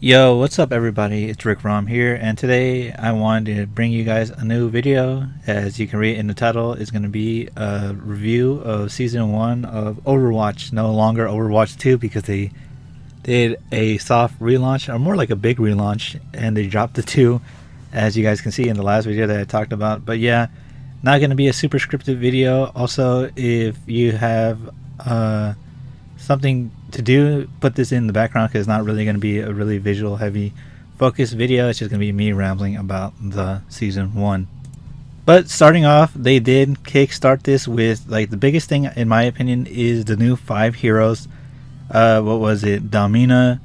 Yo, what's up everybody? It's RicRom here, and today I wanted to bring you guys a new video. As you can read in the title, it's going to be a review of Season 1 of Overwatch. No longer Overwatch 2 because they did a soft relaunch, or more like a big relaunch, and they dropped the 2, as you guys can see in the last video that I talked about. But yeah, not going to be a super scripted video. Also, if you have something to do, put this in the background because it's not really going to be a really visual heavy focused video. It's just going to be me rambling about the Season 1. But starting off, they did kickstart this with, like, the biggest thing in my opinion is the new 5 heroes. What was it? Dalmina,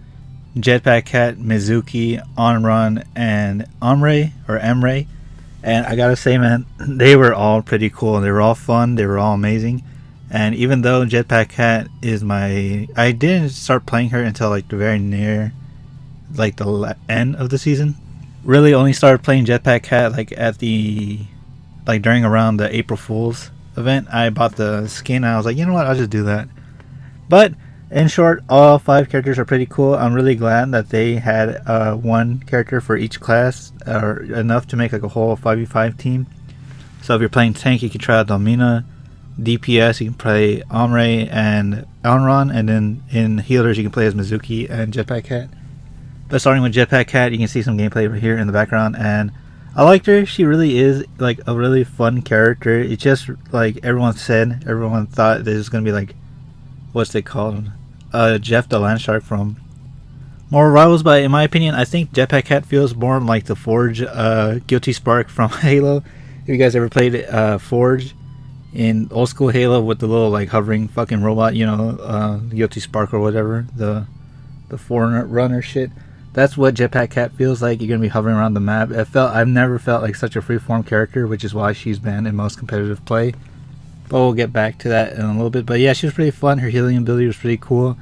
Jetpack Cat, Mizuki, Onrun, and Emre. And I gotta say, man, they were all pretty cool. They were all fun. They were all amazing. And even though Jetpack Cat is I didn't start playing her until like the very near, like the end of the season. Really only started playing Jetpack Cat like during around the April Fool's event. I bought the skin and I was like, you know what, I'll just do that. But in short, all 5 characters are pretty cool. I'm really glad that they had one character for each class, or enough to make like a whole 5v5 team. So if you're playing tank, you can try out Dalmina. DPS, you can play Omre and Onrun, and then in healers you can play as Mizuki and Jetpack Cat. But starting with Jetpack Cat, you can see some gameplay right here in the background, and I liked her. She really is like a really fun character. It's just like everyone thought this was gonna be like, what's they called, Jeff the Landshark from More Rivals. But in my opinion, I think Jetpack Cat feels more like the Forge Guilty Spark from Halo. If you guys ever played Forge in old school Halo with the little like hovering fucking robot, you know, Guilty Spark or whatever, the Forerunner shit. That's what Jetpack Cat feels like. You're gonna be hovering around the map. I've never felt like such a freeform character, which is why she's banned in most competitive play. But we'll get back to that in a little bit. But yeah, she was pretty fun. Her healing ability was pretty cool.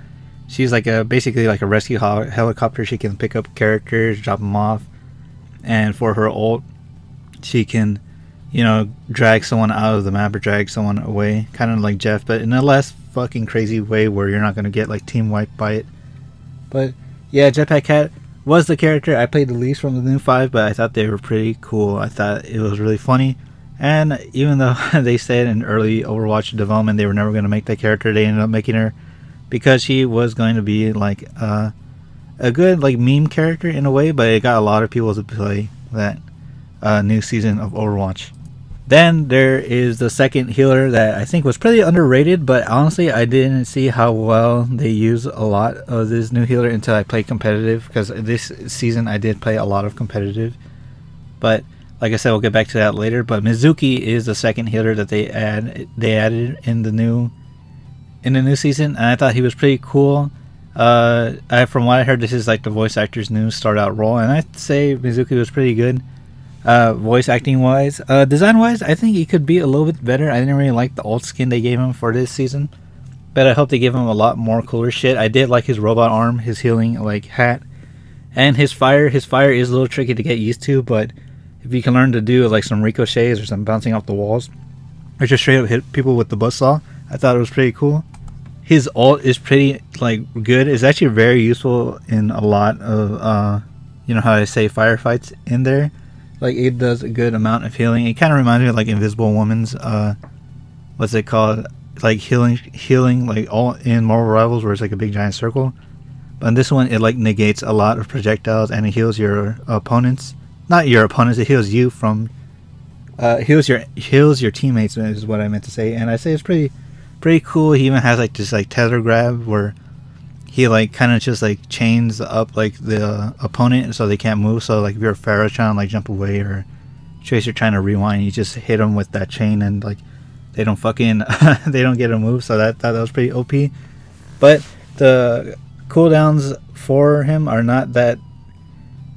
She's like basically like a rescue helicopter. She can pick up characters, drop them off, and for her ult, she can, you know, drag someone out of the map or drag someone away, kind of like Jeff, but in a less fucking crazy way where you're not going to get like team wiped by it. But yeah, Jetpack Cat was the character I played the least from the new 5, but I thought they were pretty cool. I thought it was really funny, and even though they said in early Overwatch development they were never going to make that character, they ended up making her because she was going to be like a good like meme character in a way, but it got a lot of people to play that new season of Overwatch. Then there is the second healer that I think was pretty underrated, but honestly I didn't see how well they use a lot of this new healer until I played competitive, because this season I did play a lot of competitive. But like I said, we'll get back to that later. But Mizuki is the second healer that they added in the new season, and I thought he was pretty cool. From what I heard, this is like the voice actor's new start out role, and I'd say Mizuki was pretty good. Voice acting wise, design wise, I think he could be a little bit better. I didn't really like the old skin they gave him for this season, but I hope they give him a lot more cooler shit. I did like his robot arm, his healing like hat, and his fire. His fire is a little tricky to get used to, but if you can learn to do like some ricochets or some bouncing off the walls, or just straight up hit people with the buzzsaw, I thought it was pretty cool. His ult is pretty like good. It's actually very useful in a lot of you know how I say, firefights in there. Like, it does a good amount of healing. It kind of reminds me of like Invisible Woman's what's it called, like healing like all in Marvel Rivals, where it's like a big giant circle. But in this one, it like negates a lot of projectiles, and it heals your opponents. Not your opponents, it heals you from heals your teammates, is what I meant to say. And I say it's pretty cool. He even has like this like tether grab where he like kind of just like chains up like the opponent so they can't move. So like if you're a Pharaoh trying to like jump away, or Tracer trying to rewind, you just hit them with that chain, and like they don't fucking they don't get a move. So that was pretty OP. But the cooldowns for him are not that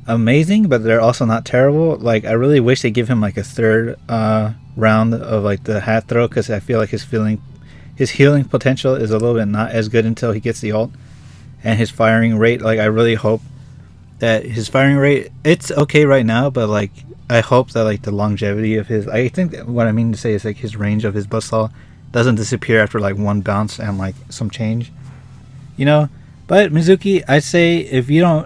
amazing, but they're also not terrible. Like, I really wish they give him like a third round of like the hat throw, because I feel like his healing potential is a little bit not as good until he gets the ult. And his firing rate, like, I really hope that his firing rate, it's okay right now, but like I hope that like the longevity of his, I think what I mean to say is like his range of his buzzsaw doesn't disappear after like one bounce and like some change, you know. But Mizuki, I'd say if you don't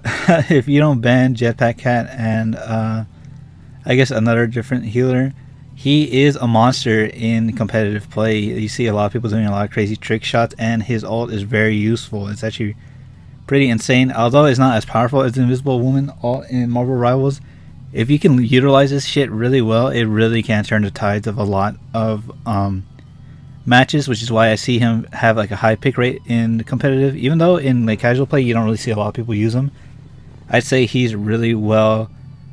if you don't ban Jetpack Cat and I guess another different healer, he is a monster in competitive play. You see a lot of people doing a lot of crazy trick shots, and his ult is very useful. It's actually pretty insane. Although it's not as powerful as the Invisible Woman ult in Marvel Rivals, if you can utilize this shit really well, it really can turn the tides of a lot of matches, which is why I see him have like a high pick rate in competitive. Even though in like casual play you don't really see a lot of people use him, I'd say he's really well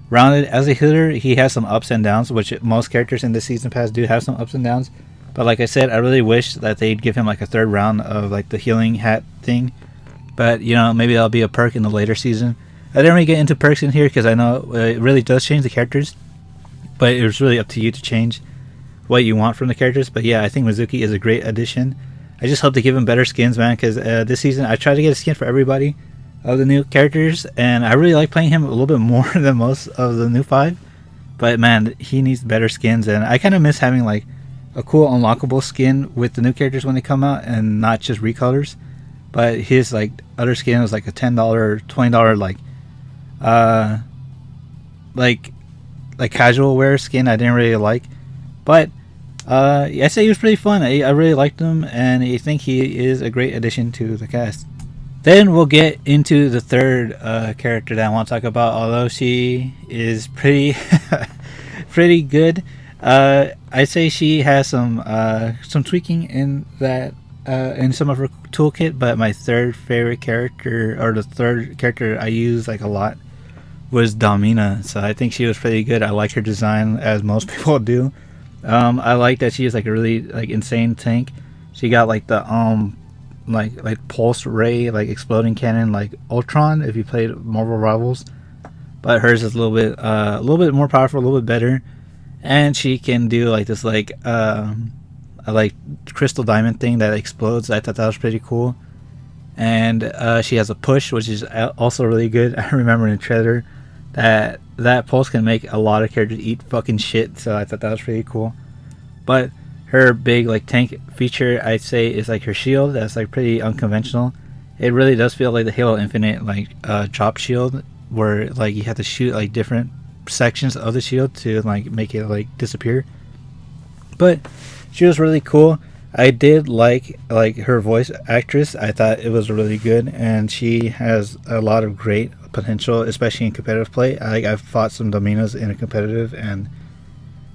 rounded as a hitter. He has some ups and downs, which most characters in this season pass do have some ups and downs. But like I said, I really wish that they'd give him like a third round of like the healing hat thing. But you know, maybe that'll be a perk in the later season. I didn't really get into perks in here because I know it really does change the characters, but it was really up to you to change what you want from the characters. But yeah, I think Mizuki is a great addition. I just hope to give him better skins, man, because this season I tried to get a skin for everybody of the new characters, and I really like playing him a little bit more than most of the new 5. But man, he needs better skins, and I kind of miss having like a cool unlockable skin with the new characters when they come out and not just recolors. But his like other skin was like a $10 or $20 like casual wear skin I didn't really like. But I say he was pretty fun. I really liked him, and I think he is a great addition to the cast. Then we'll get into the third character that I want to talk about, although she is pretty pretty good. I'd say she has some tweaking in that in some of her toolkit, but my third favorite character, or the third character I use like a lot, was Domina. So I think she was pretty good. I like her design, as most people do. I like that she is like a really like insane tank. She got like the like pulse ray, like exploding cannon, like Ultron if you played Marvel Rivals, but hers is a little bit more powerful, a little bit better, and she can do like this like like crystal diamond thing that explodes. I thought that was pretty cool. And she has a push, which is also really good. I remember in the trailer that pulse can make a lot of characters eat fucking shit, so I thought that was pretty cool. But her big like tank feature, I'd say, is like her shield. That's like pretty unconventional. It really does feel like the Halo Infinite like drop shield, where like you have to shoot like different sections of the shield to like make it like disappear. But she was really cool. I did like her voice actress. I thought it was really good, and she has a lot of great potential, especially in competitive play. I've fought some Dominas in a competitive, and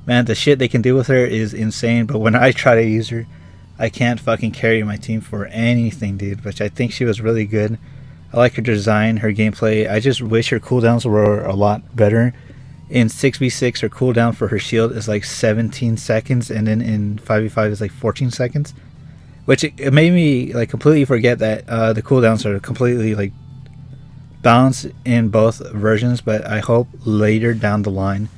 man, the shit they can do with her is insane. But when I try to use her, I can't fucking carry my team for anything, dude. Which I think she was really good. I like her design, her gameplay. I just wish her cooldowns were a lot better. In 6v6, her cooldown for her shield is like 17 seconds, and then in 5v5 is like 14 seconds. Which it made me like completely forget that the cooldowns are completely like balanced in both versions. But I hope later down the line,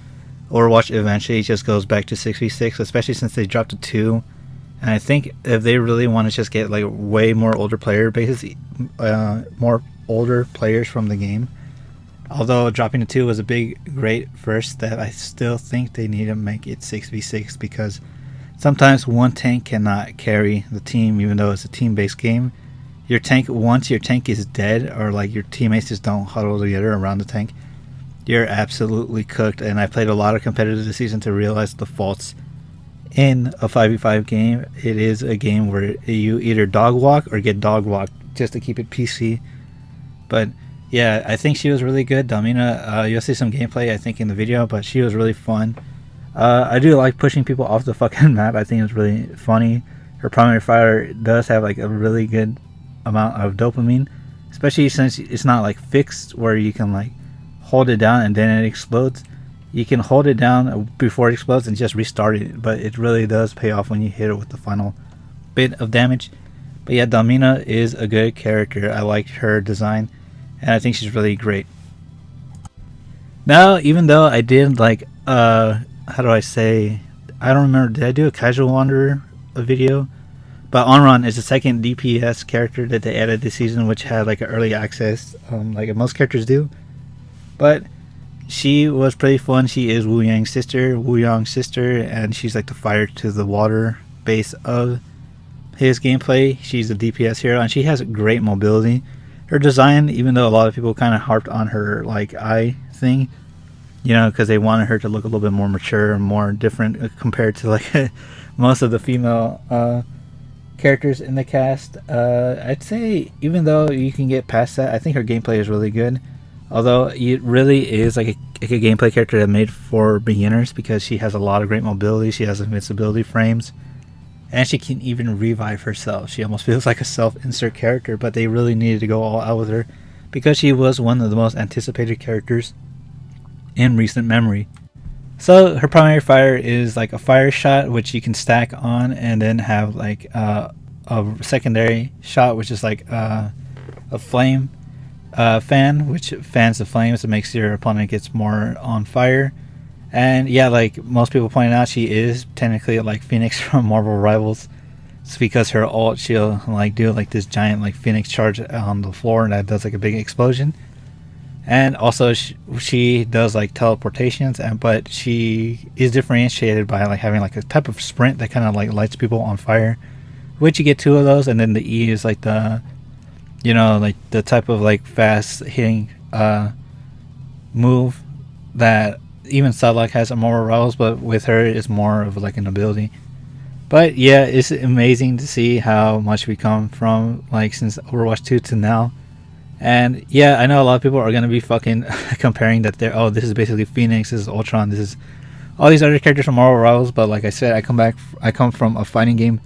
Overwatch eventually just goes back to 6v6, especially since they dropped to 2. And I think if they really want to just get like way more older player bases, more older players from the game, although dropping to 2 was a great first step, I still think they need to make it 6v6, because sometimes one tank cannot carry the team, even though it's a team-based game. Once your tank is dead, or like your teammates just don't huddle together around the tank, you're absolutely cooked. And I played a lot of competitive this season to realize the faults in a 5v5 game. It is a game where you either dog walk or get dog walked, just to keep it PC. But yeah, I think she was really good, Domina. You'll see some gameplay, I think, in the video, but she was really fun. I do like pushing people off the fucking map. I think it's really funny. Her primary fire does have like a really good amount of dopamine, especially since it's not like fixed where you can like hold it down and then it explodes. You can hold it down before it explodes and just restart it, but it really does pay off when you hit it with the final bit of damage. But yeah, Domina is a good character. I liked her design, and I think she's really great. Now, even though I did like how do I say, I don't remember, did I do a Casual Wanderer video? But Onron is the second DPS character that they added this season, which had like an early access, like most characters do. But she was pretty fun. She is Wu Yang's sister, and she's like the fire to the water base of his gameplay. She's a DPS hero, and she has great mobility. her design, even though a lot of people kind of harped on her like eye thing, you know, because they wanted her to look a little bit more mature and more different compared to like most of the female characters in the cast. I'd say even though you can get past that, I think her gameplay is really good. Although it really is like a gameplay character that made for beginners, because she has a lot of great mobility, she has invincibility frames, and she can even revive herself. She almost feels like a self-insert character, but they really needed to go all out with her because she was one of the most anticipated characters in recent memory. So her primary fire is like a fire shot, which you can stack on, and then have like a secondary shot, which is like a flame fan, which fans the flames and makes your opponent gets more on fire. And yeah, like most people pointed out, she is technically like Phoenix from Marvel Rivals. It's because her ult, she'll like do like this giant like Phoenix charge on the floor, and that does like a big explosion. And also she does like teleportations, but she is differentiated by like having like a type of sprint that kind of like lights people on fire, which you get 2 of those. And then the E is like the, you know, like the type of like fast hitting move that even Sadlock has on Marvel Rivals, but with her it's more of like an ability. But yeah, it's amazing to see how much we come from like since Overwatch 2 to now. And yeah, I know a lot of people are going to be fucking comparing that they're, oh, this is basically Phoenix, this is Ultron, this is all these other characters from Marvel Rivals. But like I said, I come from a fighting game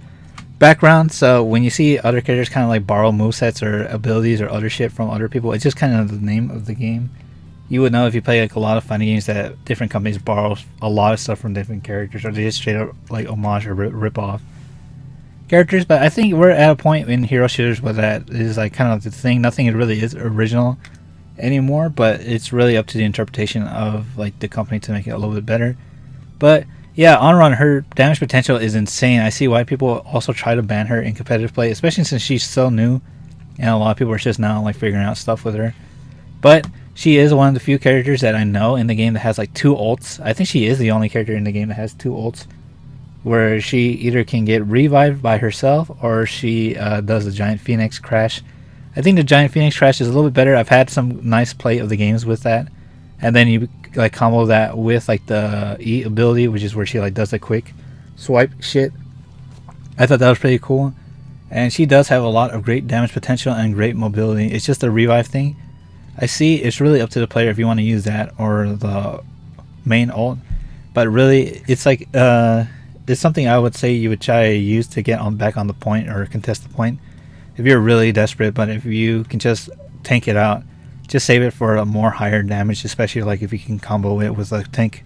background, so when you see other characters kind of like borrow movesets or abilities or other shit from other people, it's just kind of the name of the game. You would know if you play like a lot of fighting games that different companies borrow a lot of stuff from different characters, or they just straight up like homage or rip off characters. But I think we're at a point in hero shooters where that is like kind of the thing. Nothing really is original anymore, but it's really up to the interpretation of like the company to make it a little bit better. But yeah, Onron, her damage potential is insane. I see why people also try to ban her in competitive play, especially since she's so new and a lot of people are just now like figuring out stuff with her. But she is one of the few characters that I know in the game that has like 2 ults. I think she is the only character in the game that has 2 ults, where she either can get revived by herself or she does the Giant Phoenix Crash. I think the Giant Phoenix Crash is a little bit better. I've had some nice play of the games with that. And then you like combo that with like the E ability, which is where she like does a quick swipe shit. I thought that was pretty cool. And she does have a lot of great damage potential and great mobility. It's just the revive thing. I see it's really up to the player if you want to use that or the main ult. But really, it's like it's something I would say you would try to use to get on back on the point or contest the point if you're really desperate. But if you can just tank it out, just save it for a more higher damage, especially like if you can combo it with a tank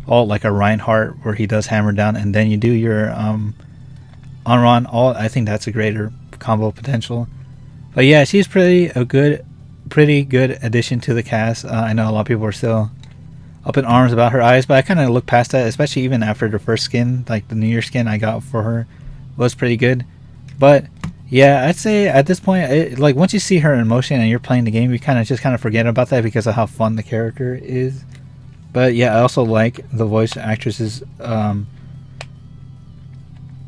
ult like a Reinhardt where he does hammer down and then you do your Onron ult. I think that's a greater combo potential. But yeah, she's pretty good addition to the cast. I know a lot of people are still up in arms about her eyes, but I kind of look past that, especially even after the first skin, like the New Year skin I got for her was pretty good. But yeah, I'd say at this point, like once you see her in motion and you're playing the game, you kind of forget about that because of how fun the character is. But yeah, I also like the voice actress's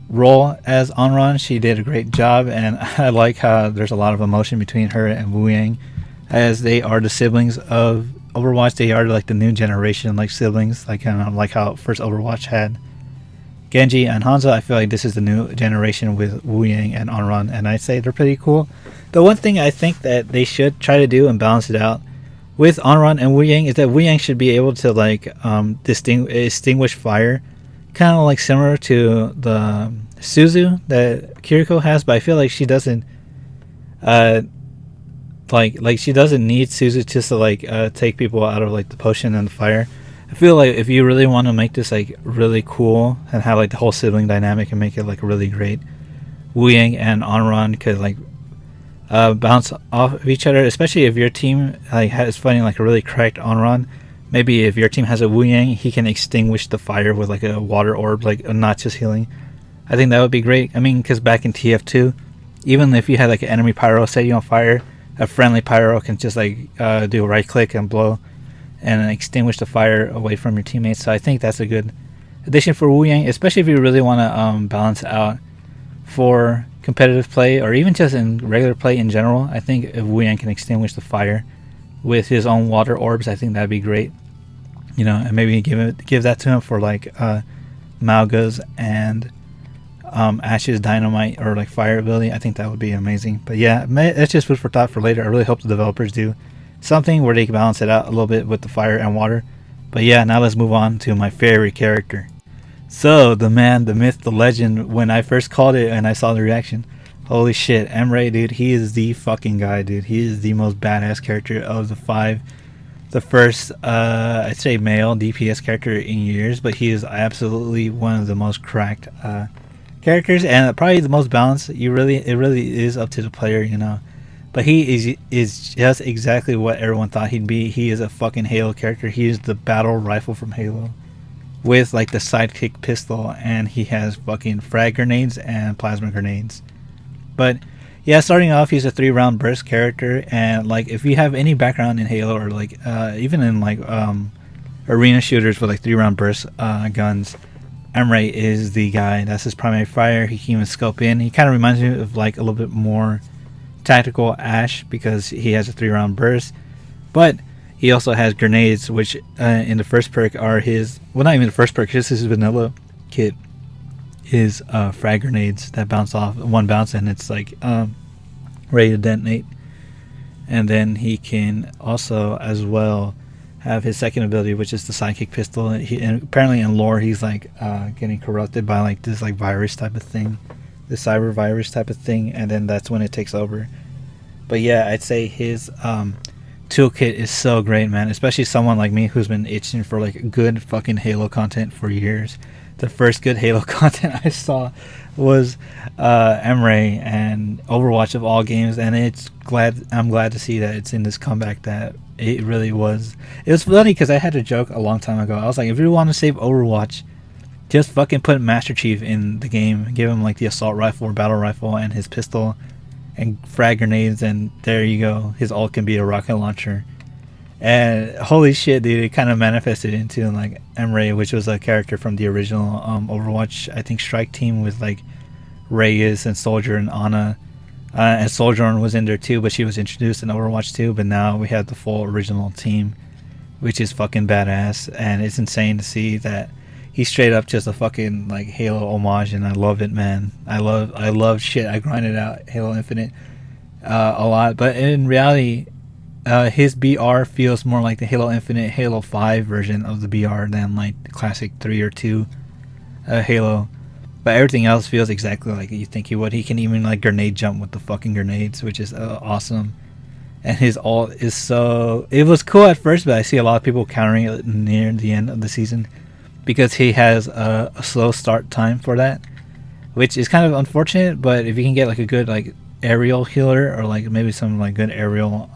role as Onron. She did a great job, and I like how there's a lot of emotion between her and Wu Yang, as they are the siblings of Overwatch. They are like the new generation like siblings, like kind of like how first Overwatch had Genji and Hanzo. I feel like this is the new generation with Wu Yang and Onron, and I'd say they're pretty cool. The one thing I think that they should try to do and balance it out with Onron and Wu Yang is that Wu Yang should be able to like extinguish fire, kind of like similar to the Suzu that Kiriko has, but I feel like she doesn't like she doesn't need Suzu just to like take people out of like the potion and the fire. I feel like if you really want to make this like really cool and have like the whole sibling dynamic and make it like really great, Wu Yang and Onron could like bounce off of each other, especially if your team like is fighting like a really cracked Onron. Maybe if your team has a Wu Yang, he can extinguish the fire with like a water orb, like not just healing. I think that would be great. I mean, because back in TF2, even if you had like an enemy pyro set you on fire, a friendly pyro can just like do a right click and blow and extinguish the fire away from your teammates. So I think that's a good addition for Wu Yang, especially if you really want to balance out for competitive play or even just in regular play in general, I think if Wuyan can extinguish the fire with his own water orbs, I think that'd be great. You know, and maybe give that to him for like Malga's and Ash's dynamite or like fire ability. I think that would be amazing. But yeah, that's just food for thought for later. I really hope the developers do something where they can balance it out a little bit with the fire and water. But yeah, now let's move on to my favorite character. So the man, the myth, the legend, when I first called it and I saw the reaction, holy shit, Emre, dude, he is the fucking guy, dude. He is the most badass character of the 5. The first, I'd say male DPS character in years, but he is absolutely one of the most cracked characters and probably the most balanced. It really is up to the player, you know. But he is just exactly what everyone thought he'd be. He is a fucking Halo character. He is the battle rifle from Halo with like the sidekick pistol, and he has fucking frag grenades and plasma grenades. But yeah, starting off, he's a 3-round burst character, and like if you have any background in Halo or like even in like arena shooters with like 3-round burst guns, Emre is the guy. That's his primary fire. He can even scope in. He kind of reminds me of like a little bit more tactical Ash because he has a 3-round burst, but he also has grenades, which in the first perk are his, well, not even the first perk, just his vanilla kit is frag grenades that bounce off one bounce and it's like ready to detonate. And then he can also as well have his second ability, which is the sidekick pistol. And apparently in lore he's like getting corrupted by like this like virus type of thing, the cyber virus type of thing, and then that's when it takes over. But yeah, I'd say his toolkit is so great, man, especially someone like me who's been itching for like good fucking Halo content for years. The first good Halo content I saw was Emre and Overwatch of all games, and I'm glad to see that it's in this comeback that it really was. It was funny because I had a joke a long time ago. I was like, if you want to save Overwatch, just fucking put Master Chief in the game, give him like the assault rifle or battle rifle and his pistol and frag grenades, and there you go. His ult can be a rocket launcher. And holy shit, dude, it kind of manifested into like Emre, which was a character from the original Overwatch, I think, strike team with like Reyes and Soldier and Ana. And Sojourn was in there too, but she was introduced in Overwatch 2. But now we have the full original team, which is fucking badass. And it's insane to see that he's straight up just a fucking like Halo homage, and I love it, man. I love shit. I grinded out Halo Infinite a lot, but in reality, his BR feels more like the Halo Infinite, Halo 5 version of the BR than like the classic 3 or 2 Halo. But everything else feels exactly like you think he would. He can even like grenade jump with the fucking grenades, which is awesome. And his ult is so... It was cool at first, but I see a lot of people countering it near the end of the season because he has a slow start time for that, which is kind of unfortunate. But if you can get like a good like aerial healer or like maybe some like good aerial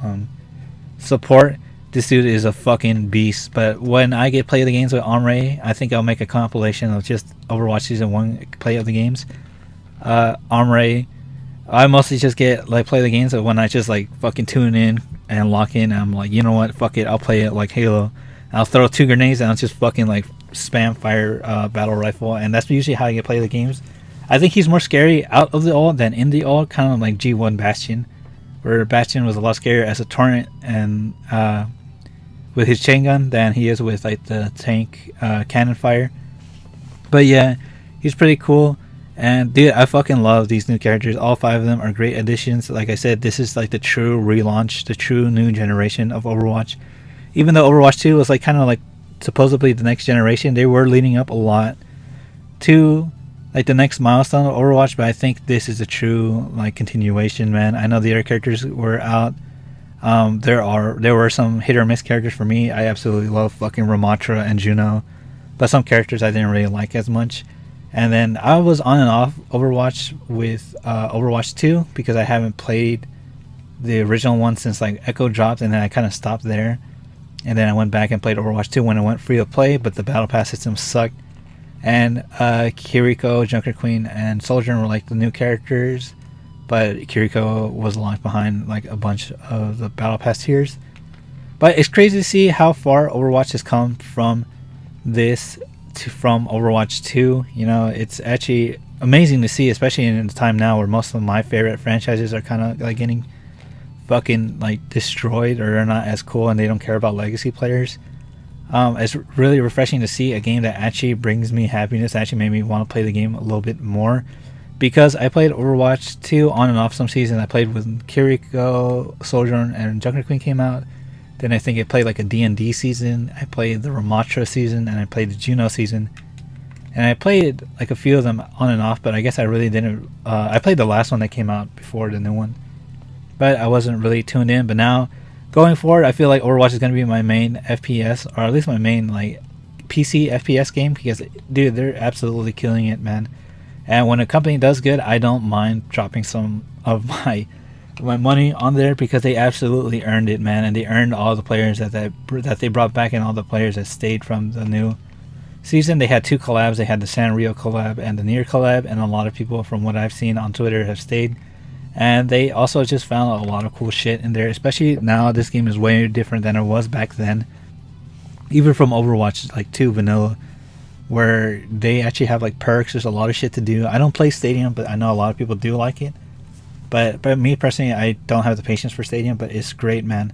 support, this dude is a fucking beast. But when I get play of the games with Omre, I think I'll make a compilation of just Overwatch Season 1 play of the games. Omre, I mostly just get like play the games, but when I just like fucking tune in and lock in, I'm like, you know what, fuck it, I'll play it like Halo. I'll throw 2 grenades and I'll just fucking like spam fire battle rifle, and that's usually how I get play the games. I think he's more scary out of the ult than in the ult, kind of like G1 Bastion, where Bastion was a lot scarier as a torrent and with his chain gun than he is with like the tank cannon fire. But yeah, he's pretty cool. And dude, I fucking love these new characters. All 5 of them are great additions. Like I said, this is like the true relaunch, the true new generation of Overwatch. Even though Overwatch 2 was like kind of like supposedly the next generation, they were leading up a lot to like the next milestone of Overwatch, but I think this is a true like continuation, man. I know the other characters were out. There were some hit or miss characters for me. I absolutely love fucking Ramatra and Juno, but some characters I didn't really like as much. And then I was on and off Overwatch with Overwatch 2 because I haven't played the original one since like Echo dropped, and then I kind of stopped there. And then I went back and played Overwatch 2 when it went free to play, but the battle pass system sucked. And Kiriko, Junker Queen, and Soldier were like the new characters, but Kiriko was locked behind like a bunch of the battle pass tiers. But it's crazy to see how far Overwatch has come from this from Overwatch 2. You know, it's actually amazing to see, especially in a time now where most of my favorite franchises are kind of like getting fucking like destroyed, or they're not as cool and they don't care about legacy players. It's really refreshing to see a game that actually brings me happiness, actually made me want to play the game a little bit more. Because I played Overwatch 2 on and off some seasons. I played with Kiriko, Sojourn, and Junker Queen came out. Then I think I played like a D&D season. I played the Ramatra season, and I played the Juno season. And I played like a few of them on and off, but I guess I really didn't. I played the last one that came out before the new one, but I wasn't really tuned in. But now, going forward, I feel like Overwatch is going to be my main FPS, or at least my main like PC FPS game, because dude, they're absolutely killing it, man. And when a company does good, I don't mind dropping some of my money on there, because they absolutely earned it, man. And they earned all the players that they brought back, and all the players that stayed from the new season. They had 2 collabs. They had the Sanrio collab and the Nier collab, and a lot of people from what I've seen on Twitter have stayed. And they also just found a lot of cool shit in there, especially now this game is way different than it was back then. Even from Overwatch like 2 vanilla, where they actually have like perks. There's a lot of shit to do. I don't play Stadium, but I know a lot of people do like it. But me personally, I don't have the patience for Stadium, but it's great, man.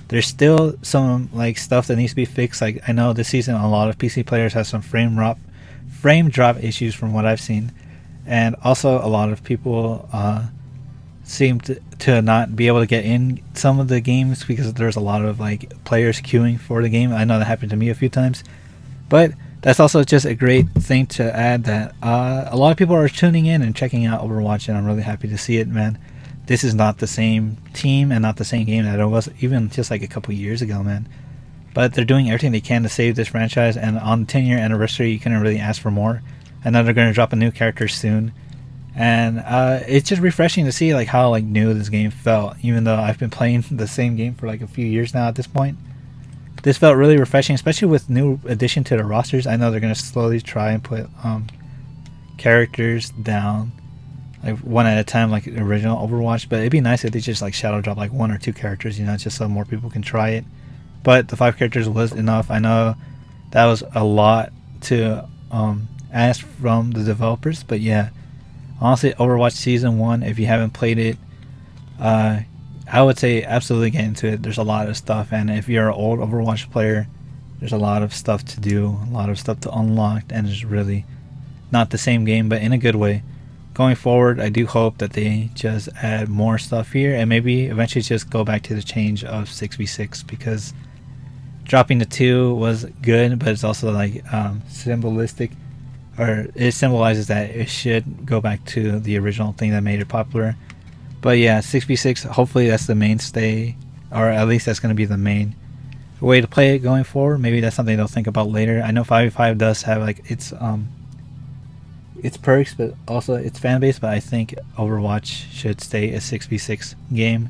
There's still some like stuff that needs to be fixed. Like I know this season a lot of PC players have some frame drop issues from what I've seen, and also a lot of people seem to not be able to get in some of the games because there's a lot of like players queuing for the game. I know that happened to me a few times, but that's also just a great thing to add, that a lot of people are tuning in and checking out Overwatch, and I'm really happy to see it, man. This is not the same team and not the same game that it was even just like a couple years ago, man. But they're doing everything they can to save this franchise, and on the 10-year anniversary, you couldn't really ask for more. And now they're going to drop a new character soon. And it's just refreshing to see like how like new this game felt, even though I've been playing the same game for like a few years now at this point. This felt really refreshing, especially with new addition to the rosters. I know they're going to slowly try and put characters down like one at a time, like original Overwatch, but it'd be nice if they just like shadow drop like 1 or 2 characters, you know, just so more people can try it. But the 5 characters was enough. I know that was a lot to ask from the developers, but yeah, honestly, Overwatch Season 1, if you haven't played it, I would say absolutely get into it. There's a lot of stuff, and if you're an old Overwatch player, there's a lot of stuff to do, a lot of stuff to unlock, and it's really not the same game, but in a good way. Going forward, I do hope that they just add more stuff here, and maybe eventually just go back to the change of 6v6, because dropping the 2 was good, but it's also like symbolistic, or it symbolizes that it should go back to the original thing that made it popular. But yeah, 6v6, hopefully that's the mainstay, or at least that's going to be the main way to play it going forward. Maybe that's something they'll think about later. I know 5v5 does have like its perks, but also its fan base, but I think Overwatch should stay a 6v6 game.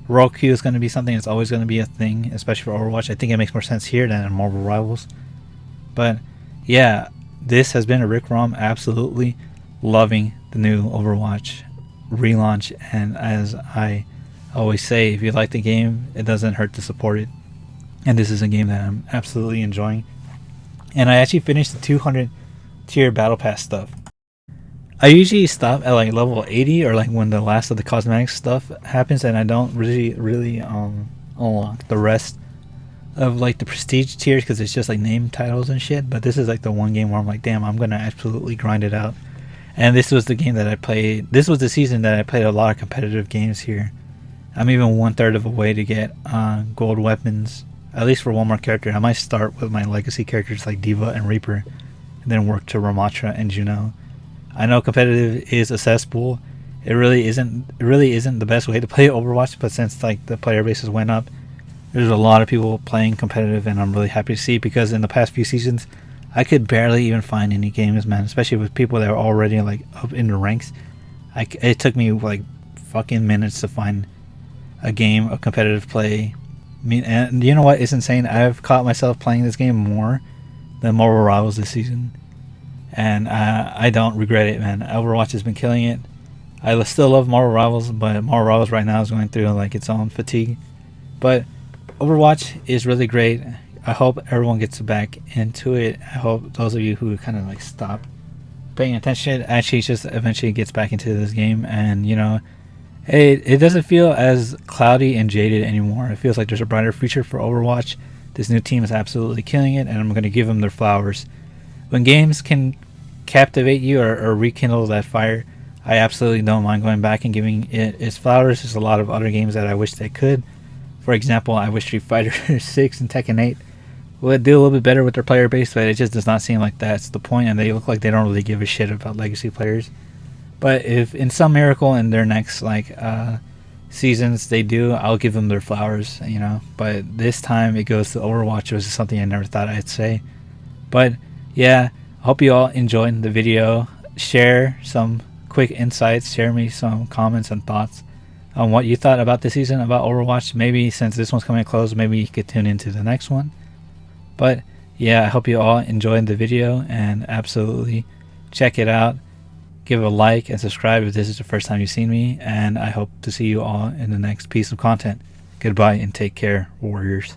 Roll queue is going to be something that's always going to be a thing, especially for Overwatch. I think it makes more sense here than in Marvel Rivals. But yeah, this has been a RicRom. Absolutely loving the new Overwatch relaunch, and as I always say, if you like the game, it doesn't hurt to support it, and this is a game that I'm absolutely enjoying. And I actually finished the 200 tier battle pass stuff. I usually stop at like level 80, or like when the last of the cosmetic stuff happens, and I don't really unlock the rest of like the prestige tiers, because it's just like name titles and shit. But this is like the one game where I'm like, damn, I'm gonna absolutely grind it out. And this was the game that I played. This was the season that I played a lot of competitive games here. I'm even 1/3 of a way to get gold weapons, at least for one more character. I might start with my legacy characters like Diva and Reaper, and then work to Ramatra and Juno. I know competitive is a cesspool. It really isn't the best way to play Overwatch, but since like the player bases went up, there's a lot of people playing competitive, and I'm really happy to see, because in the past few seasons, I could barely even find any games, man, especially with people that are already like up in the ranks. It took me like fucking minutes to find a game of competitive play. I mean, and you know what? It's insane. I've caught myself playing this game more than Marvel Rivals this season, and I don't regret it, man. Overwatch has been killing it. I still love Marvel Rivals, but Marvel Rivals right now is going through like its own fatigue. But Overwatch is really great. I hope everyone gets back into it. I hope those of you who kind of like stopped paying attention, actually just eventually gets back into this game, and you know, it doesn't feel as cloudy and jaded anymore. It feels like there's a brighter future for Overwatch. This new team is absolutely killing it, and I'm going to give them their flowers. When games can captivate you or rekindle that fire, I absolutely don't mind going back and giving it its flowers. There's a lot of other games that I wish they could. For example, I wish Street Fighter 6 and Tekken 8 would do a little bit better with their player base, but it just does not seem like that's the point, and they look like they don't really give a shit about legacy players. But if in some miracle in their next seasons they do, I'll give them their flowers, you know. But this time it goes to Overwatch, which is something I never thought I'd say. But yeah, I hope you all enjoyed the video. Share some quick insights, share me some comments and thoughts on what you thought about this season, about Overwatch. Maybe since this one's coming to close, maybe you could tune into the next one. But yeah, I hope you all enjoyed the video, and absolutely check it out. Give a like and subscribe if this is the first time you've seen me, and I hope to see you all in the next piece of content. Goodbye and take care, warriors.